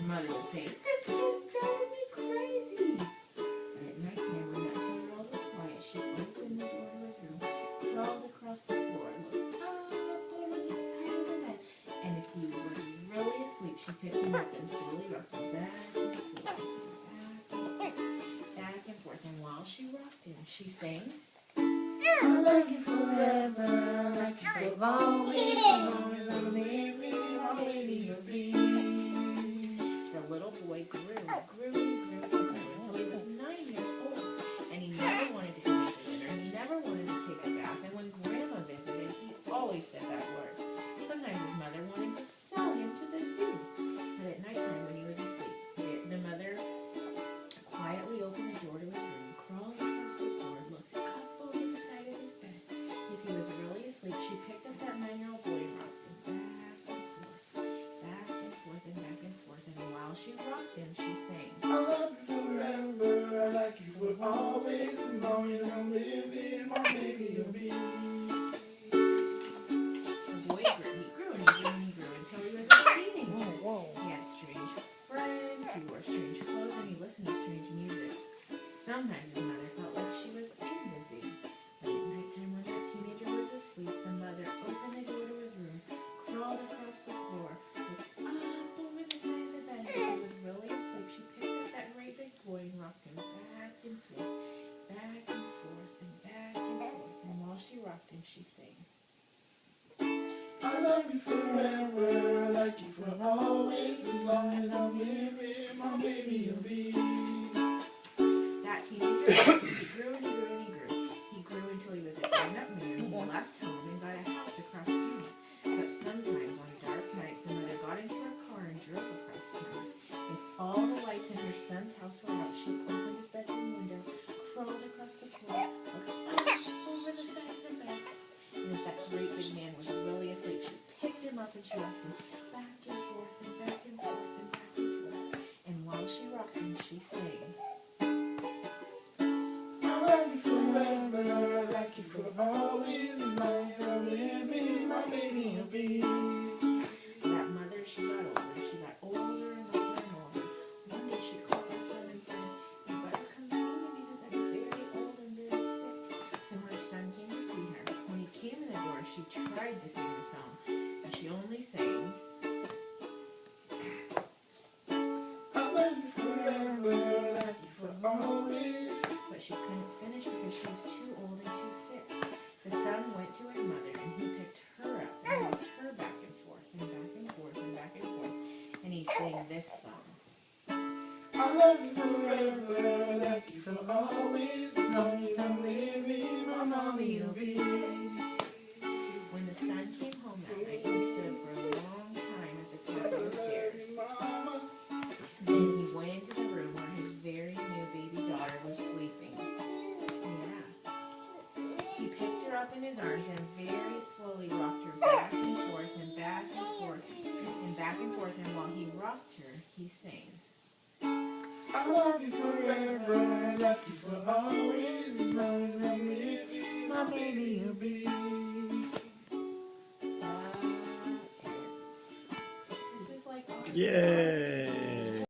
mother would say, "This kid's driving me crazy." But at nighttime, when that 10-year-old was quiet, she opened the door to his room, crawled across the floor, looked up over the side of the bed, and if he was really asleep, she picked him up and slowly rocked him back and forth, back and forth. And while she rocked him, she sang, "I love you forever, I like you for always, as long as I'm living, my baby you'll be." The little boy grew until he was 9 years old, and he never wanted to come to dinner, he never wanted to take a bath, and when Grandma visited, he always said bad words. Sometimes his mother wanted to sell him to the zoo, but at nighttime when he was asleep, the mother quietly opened the door to his room, crawled across the floor, looked up over the side of his bed. If he was really asleep, she picked up that 9-year-old boy and rocked him back and forth, and back and forth. And while she rocked him, she sang, "I love you forever, I like you for always, as long as I'm living, my baby you'll be." The boy grew until he was a teenager. He had strange friends, he wore strange clothes, and he listened to strange music. Sometimes his mother felt like she was in the zoo. But at nighttime when that teenager was asleep, the mother opened the door to his room, crawled across the floor, looked up over the side of the bed. If he was really asleep, she picked up that great big boy and rocked him back and forth, back and forth, and back and forth. And while she rocked him, she sang, "I love you forever, I like you for always, as long as I'm living, my baby you'll be." That teenager, he grew and he grew and he grew. He grew until he was a grown-up man. He left home and got a house across town. But sometimes on dark nights, the mother got into her car and drove across town. If all the lights in her son's house were out, she opened his bedroom window, crawled across the floor, looked up over the side of the bed. And if that great big man was really asleep, she picked him up and she rocked him back and forth and back and forth and back and forth. And while she rocked him, she sang, "I love you forever, I like you for always, as long as I'm living, my baby you'll be." That mother, she got older. She got older and older and older. One day she called her son and said, "You better come see me because I'm very old and very sick." So her son came to see her. When he came in the door, she tried to sing a song, and she only sang, "I love you forever, I like you for always." but she couldn't finish because she was too old and too sick. The son went to his mother, and he picked her up and rocked her back and forth and back and forth and back and forth, and he sang this song. "I love you forever, I like you for always, as long as I'm living, my mommy you'll be." When the son came home that night, he stood for a long time at the top of the stairs. Mama. Then he went into the room where his very new baby daughter was sleeping. Yeah. He picked her up in his arms and very slowly rocked her back and forth and back and forth and back and forth. And while he rocked her, he sang, "I love you forever, I like you for always, as long as I'm living, my baby you'll be." This is like Yay!